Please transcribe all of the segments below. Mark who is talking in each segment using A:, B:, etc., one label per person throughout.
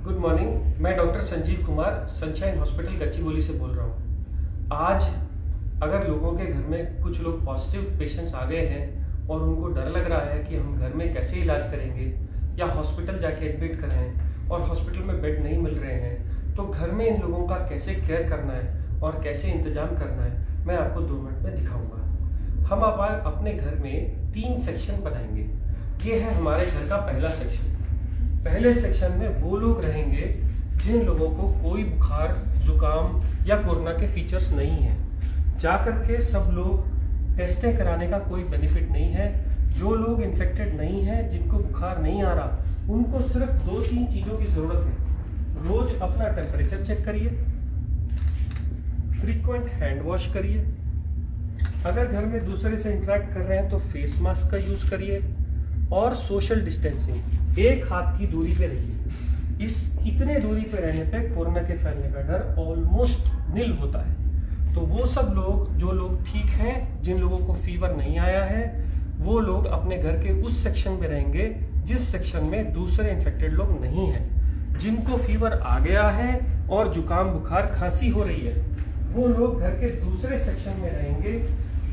A: Good morning. मैं doctor Sanjeev Kumar sunshine hospital Gachibowli से बोल रहा हूँ। आज अगर लोगों के घर में कुछ लोग पॉजिटिव पेशेंट्स आ गए हैं और उनको डर लग रहा है कि हम घर में कैसे इलाज करेंगे या हॉस्पिटल जाके एडमिट करें और हॉस्पिटल में बेड नहीं मिल रहे हैं, तो घर में इन लोगों का कैसे केयर करना है और कैसे इंतजाम करना है, मैं आपको 2 मिनट में दिखाऊंगा। हम अपने घर में 3 सेक्शन बनाएंगे। ये है हमारे घर का पहला सेक्शन। पहले सेक्शन में वो लोग रहेंगे जिन लोगों को कोई बुखार, जुकाम या कोरोना के फीचर्स नहीं है। जाकर के सब लोग टेस्टें कराने का कोई बेनिफिट नहीं है। जो लोग इन्फेक्टेड नहीं हैं, जिनको बुखार नहीं आ रहा, उनको सिर्फ 2-3 चीज़ों की ज़रूरत है। रोज अपना टेम्परेचर चेक करिए, फ्रीक्वेंट हैंड वॉश करिए, अगर घर में दूसरे से इंटरेक्ट कर रहे हैं तो फेस मास्क का यूज़ करिए और सोशल डिस्टेंसिंग, 1 हाथ की दूरी पे रहिए। इतने दूरी पे रहने पे कोरोना के फैलने का डर ऑलमोस्ट निल होता है। तो वो सब लोग, जो लोग ठीक हैं, जिन लोगों को फीवर नहीं आया है, वो लोग अपने घर के उस सेक्शन में रहेंगे जिस सेक्शन में दूसरे इन्फेक्टेड लोग नहीं हैं। जिनको फीवर आ गया है और जुकाम, बुखार, खांसी हो रही है, वो लोग घर के दूसरे सेक्शन में रहेंगे।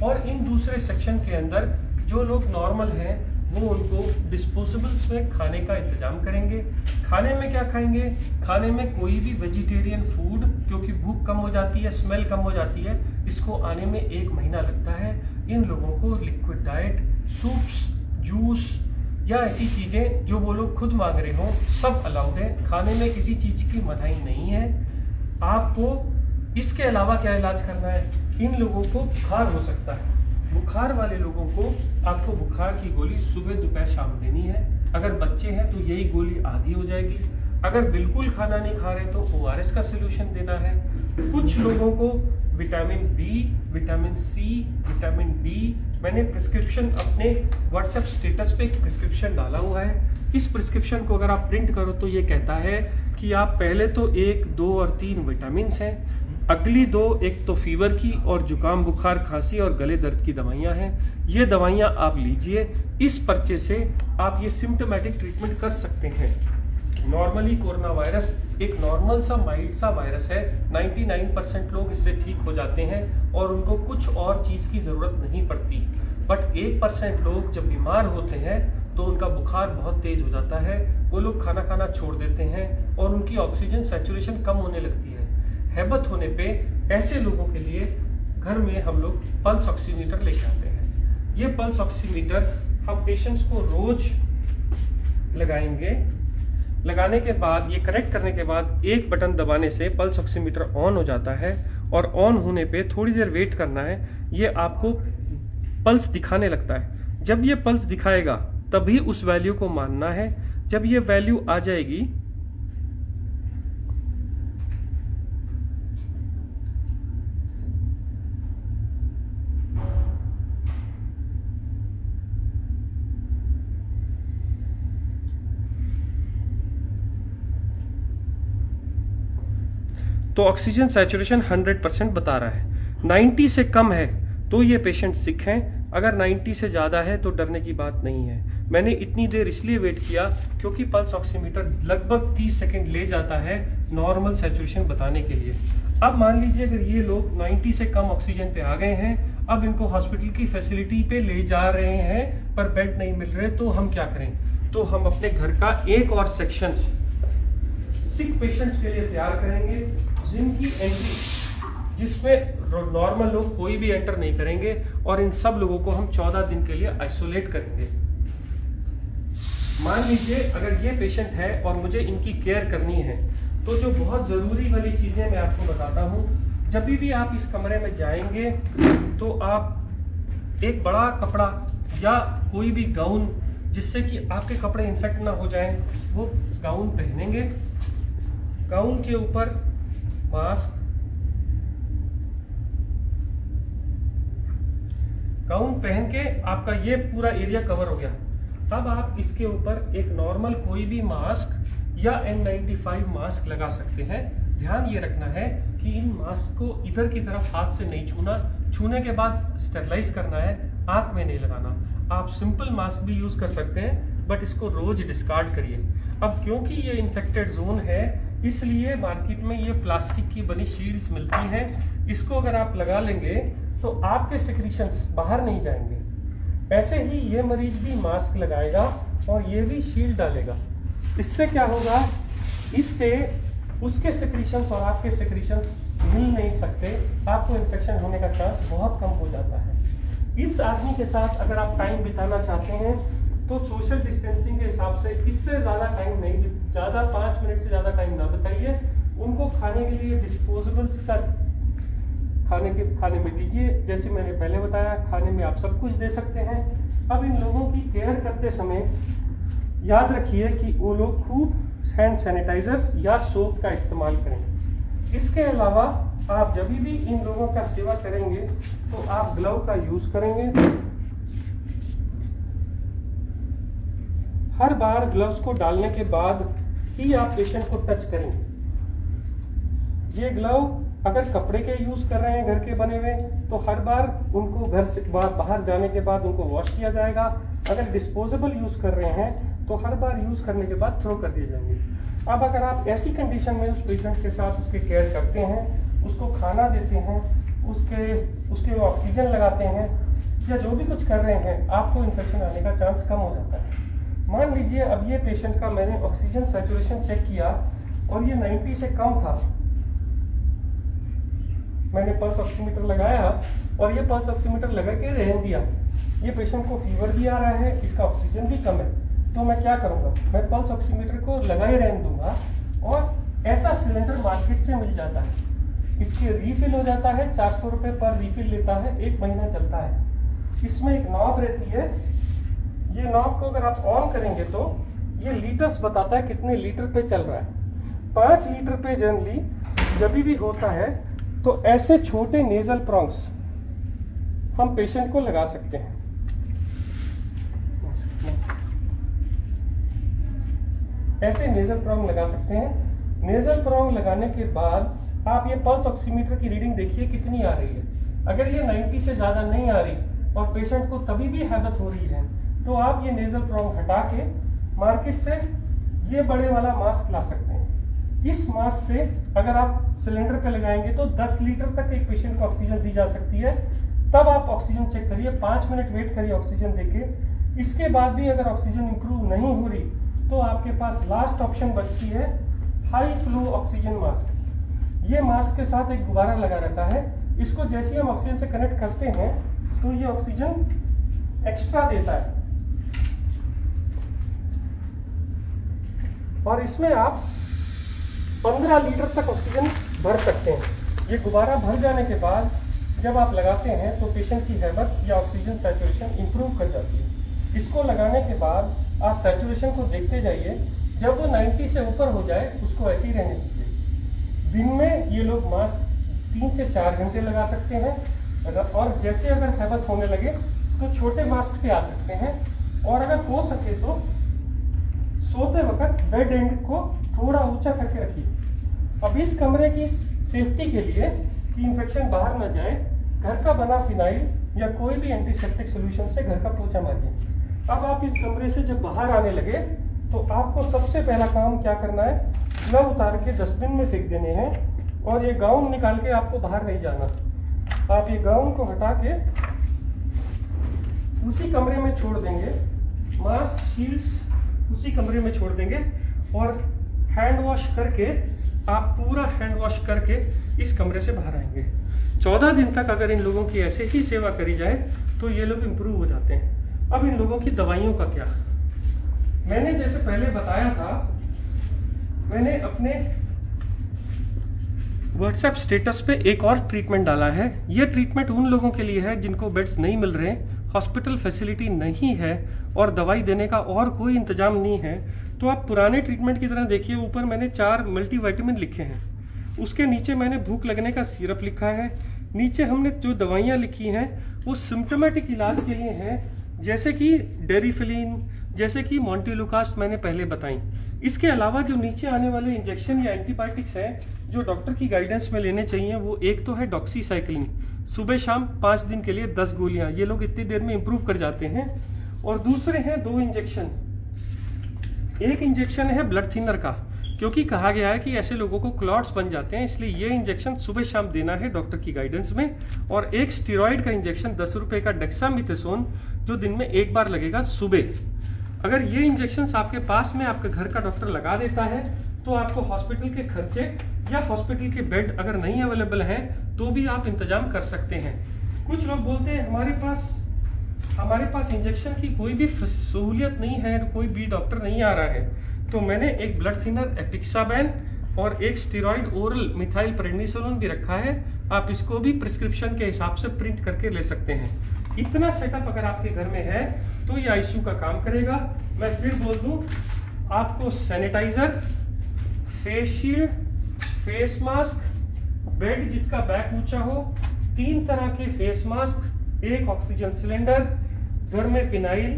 A: और इन दूसरे सेक्शन के अंदर जो लोग नॉर्मल हैं, वो उनको डिस्पोजेबल्स में खाने का इंतजाम करेंगे। खाने में क्या खाएंगे? खाने में कोई भी वेजिटेरियन फूड, क्योंकि भूख कम हो जाती है, स्मेल कम हो जाती है, इसको आने में 1 महीना लगता है। इन लोगों को लिक्विड डाइट, सूप्स, जूस या ऐसी चीज़ें जो वो लोग खुद मांग रहे हों, सब अलाउड है। खाने में किसी चीज़ की मनाही नहीं है। आपको इसके अलावा क्या इलाज करना है? इन लोगों को बुखार हो सकता है। बुखार वाले लोगों को आपको बुखार की गोली सुबह, दोपहर, शाम देनी है। अगर बच्चे हैं तो यही गोली आधी हो जाएगी। अगर बिल्कुल खाना नहीं खा रहे तो ORS का सोल्यूशन देना है। कुछ लोगों को vitamin B, vitamin C, vitamin D, मैंने प्रिस्क्रिप्शन अपने व्हाट्सएप स्टेटस पे एक प्रिस्क्रिप्शन डाला हुआ है। इस प्रिस्क्रिप्शन को अगर आप प्रिंट करो तो ये कहता है कि आप पहले तो 1, 2 और 3 विटामिन हैं, अगली 2, एक तो फीवर की और जुकाम, बुखार, खांसी और गले दर्द की दवाइयाँ हैं। ये दवाइयाँ आप लीजिए। इस पर्चे से आप ये सिम्टोमेटिक ट्रीटमेंट कर सकते हैं। नॉर्मली कोरोना वायरस एक नॉर्मल सा माइल्ड सा वायरस है। 99% लोग इससे ठीक हो जाते हैं और उनको कुछ और चीज़ की ज़रूरत नहीं पड़ती। बट 1% लोग जब बीमार होते हैं तो उनका बुखार बहुत तेज हो जाता है। वो लोग खाना खाना छोड़ देते हैं और उनकी ऑक्सीजन सैचुरेशन कम होने लगती है। हैबत होने पे ऐसे लोगों के लिए घर में हम लोग पल्स ऑक्सीमीटर लेके आते हैं। ये पल्स ऑक्सीमीटर हम पेशेंट्स को रोज लगाएंगे। लगाने के बाद, ये कनेक्ट करने के बाद, एक बटन दबाने से पल्स ऑक्सीमीटर ऑन हो जाता है और ऑन होने पे थोड़ी देर वेट करना है। ये आपको पल्स दिखाने लगता है। जब ये पल्स दिखाएगा तभी उस वैल्यू को मानना है। जब ये वैल्यू आ जाएगी तो ऑक्सीजन सैचुरेशन 100% बता रहा है। 90 से कम है तो ये पेशेंट सिक हैं। अगर 90 से ज़्यादा है तो डरने की बात नहीं है। मैंने इतनी देर इसलिए वेट किया क्योंकि पल्स ऑक्सीमीटर लगभग 30 सेकंड ले जाता है नॉर्मल सैचुरेशन बताने के लिए। अब मान लीजिए अगर ये लोग 90 से कम ऑक्सीजन पे आ गए हैं, अब इनको हॉस्पिटल की फैसिलिटी पे ले जा रहे हैं पर बेड नहीं मिल रहे, तो हम क्या करें? तो हम अपने घर का एक और सेक्शन सिक पेशेंट्स के लिए तैयार करेंगे, जिनकी एंट्री, जिसमें नॉर्मल लोग कोई भी एंटर नहीं करेंगे, और इन सब लोगों को हम 14 दिन के लिए आइसोलेट करेंगे। मान लीजिए अगर ये पेशेंट है और मुझे इनकी केयर करनी है, तो जो बहुत ज़रूरी वाली चीज़ें मैं आपको बताता हूँ। जब भी आप इस कमरे में जाएंगे तो आप एक बड़ा कपड़ा या कोई भी गाउन, जिससे कि आपके कपड़े इन्फेक्ट ना हो जाएं, वो गाउन पहनेंगे। गाउन के ऊपर मास्क, गाउन पहन के आपका ये पूरा एरिया कवर हो गया। अब आप इसके ऊपर एक नॉर्मल कोई भी मास्क या N95 मास्क लगा सकते हैं। ध्यान ये रखना है कि इन मास्क को इधर की तरफ हाथ से नहीं छूना। छूने के बाद स्टेरलाइज करना है, आंख में नहीं लगाना। आप सिंपल मास्क भी यूज कर सकते हैं, बट इसको रोज डिस्कार्ड करिए। अब क्योंकि ये इन्फेक्टेड जोन है, इसलिए मार्केट में ये प्लास्टिक की बनी शील्ड्स मिलती हैं। इसको अगर आप लगा लेंगे तो आपके सेक्रीशंस बाहर नहीं जाएंगे। ऐसे ही ये मरीज भी मास्क लगाएगा और ये भी शील्ड डालेगा। इससे क्या होगा, इससे उसके सेक्रीशंस और आपके सेक्रीशंस मिल नहीं सकते, आपको इन्फेक्शन होने का चांस बहुत कम हो जाता है। इस आदमी के साथ अगर आप टाइम बिताना चाहते हैं तो सोशल डिस्टेंसिंग के हिसाब से इससे ज़्यादा टाइम नहीं, ज़्यादा 5 मिनट से ज़्यादा टाइम ना बताइए। उनको खाने के लिए डिस्पोजेबल्स का खाने में दीजिए। जैसे मैंने पहले बताया, खाने में आप सब कुछ दे सकते हैं। अब इन लोगों की केयर करते समय याद रखिए कि वो लोग खूब हैंड सैनिटाइजर्स या सोप का इस्तेमाल करें। इसके अलावा आप जब भी इन लोगों का सेवा करेंगे तो आप ग्लव का यूज करेंगे। हर बार ग्लव्स को डालने के बाद ही आप पेशेंट को टच करेंगे। ये ग्लव अगर कपड़े के यूज कर रहे हैं घर के बने हुए, तो हर बार उनको घर से बाहर जाने के बाद उनको वॉश किया जाएगा। अगर डिस्पोजेबल यूज कर रहे हैं तो हर बार यूज करने के बाद थ्रो कर दिए जाएंगे। अब अगर आप ऐसी कंडीशन में उस पेशेंट के साथ उसकी केयर करते हैं, उसको खाना देते हैं, उसके ऑक्सीजन लगाते हैं या जो भी कुछ कर रहे हैं, आपको इन्फेक्शन आने का चांस कम हो जाता है। मान लीजिए अब ये पेशेंट का मैंने ऑक्सीजन सैचुरेशन चेक किया और ये 90 से कम था। मैंने पल्स ऑक्सीमीटर लगाया और ये पल्स ऑक्सीमीटर लगा के रहने दिया। ये पेशेंट को फीवर भी आ रहा है, इसका ऑक्सीजन भी कम है, तो मैं क्या करूंगा, मैं पल्स ऑक्सीमीटर को लगा ही रहने दूंगा। और ऐसा सिलेंडर मार्केट से मिल जाता है, इसके रीफिल हो जाता है, 400 रुपये पर रीफिल लेता है, 1 महीना चलता है। इसमें एक नॉब रहती है, ये नॉब को अगर आप ऑन करेंगे तो ये लीटर्स बताता है कितने लीटर पे चल रहा है। 5 लीटर पे जनरली जब भी होता है तो ऐसे छोटे नेजल प्रॉन्ग्स हम पेशेंट को लगा सकते हैं। ऐसे नेजल प्रॉन्ग लगा सकते हैं। नेजल प्रॉन्ग लगाने के बाद आप ये पल्स ऑक्सीमीटर की रीडिंग देखिए कितनी आ रही है। अगर ये 90 से ज़्यादा नहीं आ रही और पेशेंट को तभी भी हैबत हो रही है, तो आप ये नेजल प्रॉन्ग हटा के मार्केट से ये बड़े वाला मास्क ला सकते हैं। इस मास्क से अगर आप सिलेंडर पे लगाएंगे तो 10 लीटर तक एक पेशेंट को ऑक्सीजन दी जा सकती है। तब आप ऑक्सीजन चेक करिए, 5 मिनट वेट करिए ऑक्सीजन देके। इसके बाद भी अगर ऑक्सीजन इंप्रूव नहीं हो रही तो आपके पास लास्ट ऑप्शन बचती है हाई फ्लो ऑक्सीजन मास्क। ये मास्क के साथ एक गुब्बारा लगा रहता है, इसको जैसे हम ऑक्सीजन से कनेक्ट करते हैं तो ये ऑक्सीजन एक्स्ट्रा देता है और इसमें आप 15 लीटर तक ऑक्सीजन भर सकते हैं। ये गुब्बारा भर जाने के बाद जब आप लगाते हैं तो पेशेंट की हैबत या ऑक्सीजन सैचुरेशन इंप्रूव कर जाती है। इसको लगाने के बाद आप सैचुरेशन को देखते जाइए, जब वो 90 से ऊपर हो जाए उसको ऐसे ही रहने दीजिए। दिन में ये लोग मास्क 3 से 4 घंटे लगा सकते हैं और जैसे अगर हैबत होने लगे तो छोटे मास्क पे आ सकते हैं। और अगर हो सके तो सोते वक्त बेड एंड को थोड़ा ऊंचा करके रखिए। अब इस कमरे की सेफ्टी के लिए कि इन्फेक्शन बाहर न जाए, घर का बना फिनाइल या कोई भी एंटीसेप्टिक सोल्यूशन से घर का पोछा मारिए। अब आप इस कमरे से जब बाहर आने लगे तो आपको सबसे पहला काम क्या करना है, ग्लव उतार के डस्टबिन में फेंक देने हैं और ये गाउन निकाल के आपको बाहर नहीं जाना। आप ये गाउन को हटा के उसी कमरे में छोड़ देंगे, मास्क शील्ड्स उसी कमरे में छोड़ देंगे और हैंड वॉश करके आप पूरा हैंड वॉश करके इस कमरे से बाहर आएंगे। 14 दिन तक अगर इन लोगों की ऐसे ही सेवा करी जाए तो ये लोग इम्प्रूव हो जाते हैं। अब इन लोगों की दवाइयों का क्या, मैंने जैसे पहले बताया था, मैंने अपने व्हाट्सएप स्टेटस पे एक और ट्रीटमेंट डाला है। ये ट्रीटमेंट उन लोगों के लिए है जिनको बेड्स नहीं मिल रहे, हॉस्पिटल फैसिलिटी नहीं है और दवाई देने का और कोई इंतजाम नहीं है। तो आप पुराने ट्रीटमेंट की तरह देखिए, ऊपर मैंने 4 मल्टीविटामिन लिखे हैं, उसके नीचे मैंने भूख लगने का सिरप लिखा है, नीचे हमने जो दवाइयाँ लिखी हैं वो सिम्टोमेटिक इलाज के लिए हैं, जैसे कि डेरिफिलिन, जैसे कि मॉन्टेलुकास्ट मैंने पहले बताई। इसके अलावा जो नीचे आने वाले इंजेक्शन या एंटीबायोटिक्स हैं जो डॉक्टर की गाइडेंस में लेने चाहिए, वो एक तो है डॉक्सीसाइक्लिन, सुबह शाम 5 दिन के लिए 10 गोलियां, ये लोग इतनी देर में इंप्रूव कर जाते हैं। और दूसरे हैं 2 इंजेक्शन एक इंजेक्शन है ब्लड थिनर का, क्योंकि कहा गया है कि ऐसे लोगों को क्लॉट्स बन जाते हैं, इसलिए ये इंजेक्शन सुबह शाम देना है डॉक्टर की गाइडेंस में। और एक स्टेरॉइड का इंजेक्शन 10 रुपए का डेक्सामेथासोन, जो दिन में एक बार लगेगा सुबह। अगर ये इंजेक्शन आपके पास में आपके घर का डॉक्टर लगा देता है तो आपको हॉस्पिटल के खर्चे या हॉस्पिटल के बेड अगर नहीं अवेलेबल है तो भी आप इंतजाम कर सकते हैं। कुछ लोग बोलते हैं हमारे पास इंजेक्शन की कोई भी सहूलियत नहीं है, कोई भी डॉक्टर नहीं आ रहा है, तो मैंने एक ब्लड थिनर एपिक्साबैन और एक स्टेरॉइड ओरल मिथाइल प्रेडनिसोलोन भी रखा है। आप इसको भी प्रिस्क्रिप्शन के हिसाब से प्रिंट करके ले सकते हैं। इतना सेटअप अगर आपके घर में है तो ये आईसीयू का काम करेगा। मैं फिर बोल दूं, आपको sanitiser, face shield, face mask, bed जिसका बैक ऊंचा हो, 3 तरह के फेस मास्क, एक ऑक्सीजन सिलेंडर, घर में फिनाइल,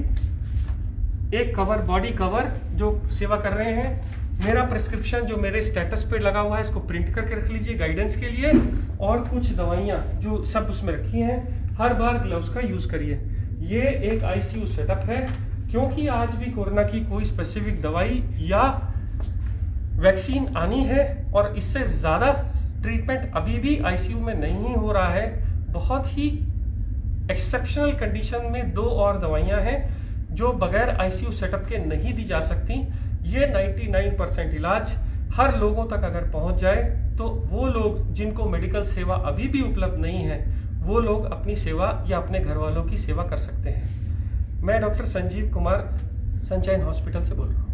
A: एक कवर, बॉडी कवर जो सेवा कर रहे हैं, मेरा प्रिस्क्रिप्शन जो मेरे स्टेटस पे लगा हुआ है इसको प्रिंट करके रख लीजिए गाइडेंस के लिए, और कुछ दवाइयाँ जो सब उसमें रखी हैं। हर बार ग्लव्स का यूज करिए। ये एक आईसीयू सेटअप है, क्योंकि आज भी कोरोना की कोई स्पेसिफिक दवाई या वैक्सीन आनी है और इससे ज़्यादा ट्रीटमेंट अभी भी आईसीयू में नहीं हो रहा है। बहुत ही एक्सेप्शनल कंडीशन में 2 और दवाइयां हैं जो बगैर आईसीयू सेटअप के नहीं दी जा सकती। ये 99% इलाज हर लोगों तक अगर पहुंच जाए तो वो लोग जिनको मेडिकल सेवा अभी भी उपलब्ध नहीं है वो लोग अपनी सेवा या अपने घर वालों की सेवा कर सकते हैं। मैं doctor Sanjeev Kumar sunshine hospital से बोल रहा हूँ।